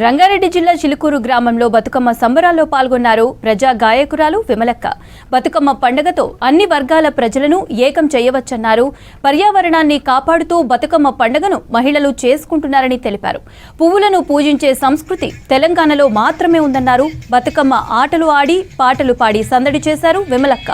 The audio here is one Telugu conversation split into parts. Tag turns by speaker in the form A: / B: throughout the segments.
A: రంగారెడ్డి జిల్లా చిలుకూరు గ్రామంలో బతుకమ్మ సంబరాల్లో పాల్గొన్నారు ప్రజా గాయకురాలు విమలక్క. బతుకమ్మ పండుగతో అన్ని వర్గాల ప్రజలను ఏకం చేయవచ్చన్నారు. పర్యావరణాన్ని కాపాడుతూ బతుకమ్మ పండుగను మహిళలు చేసుకుంటున్నారని తెలిపారు. పువ్వులను పూజించే సంస్కృతి తెలంగాణలో మాత్రమే ఉందన్నారు. బతుకమ్మ ఆటలు ఆడి పాటలు పాడి సందడి చేశారు విమలక్క.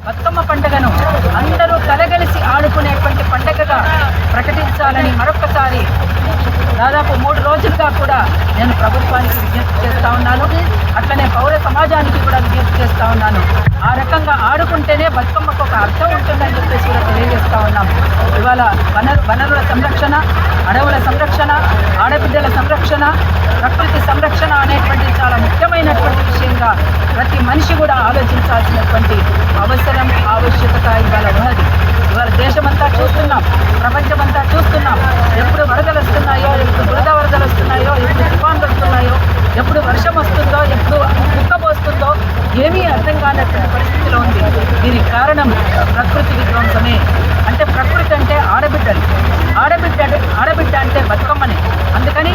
B: బతుకమ్మ పండుగను అందరూ కలగలిసి ఆడుకునేటువంటి పండుగగా ప్రకటించాలని మరొకసారి దాదాపు 3 రోజులుగా కూడా నేను ప్రభుత్వానికి విజ్ఞప్తి చేస్తా ఉన్నాను. అట్లనే పౌర సమాజానికి కూడా విజ్ఞప్తి చేస్తా ఉన్నాను. ఆ రకంగా ఆడుకుంటేనే బతుకమ్మకు ఒక అర్థం ఉంటుందని చెప్పేసి కూడా తెలియజేస్తా ఉన్నాం. ఇవాళ వనరుల సంరక్షణ, అడవుల సంరక్షణ, ఆడబిడ్డల సంరక్షణ, ప్రకృతి సంరక్షణ అనేటువంటి చాలా ముఖ్యమైనటువంటి విషయంగా ప్రతి మనిషి కూడా ఆలోచించాల్సినటువంటి అవసరం, ఆవశ్యకత ఇవాళ ఉన్నది. ఇవాళ దేశమంతా చూస్తున్నాం, ప్రపంచమంతా చూస్తున్నాం. ఎప్పుడు వరదలు వస్తున్నాయో, ఎప్పుడు బురద వరదలు వస్తున్నాయో, ఎప్పుడు తుఫాన్లు వస్తున్నాయో, ఎప్పుడు వర్షం వస్తుందో, ఎప్పుడు కుక్కబోస్తుందో ఏమీ అర్థం కానటువంటి పరిస్థితిలో ఉంది. దీనికి కారణం ప్రకృతి విధ్వంసమే. అంటే ప్రకృతి అంటే ఆడబిడ్డలు, ఆడబిడ్డ అంటే బతుకమ్మనే. అందుకని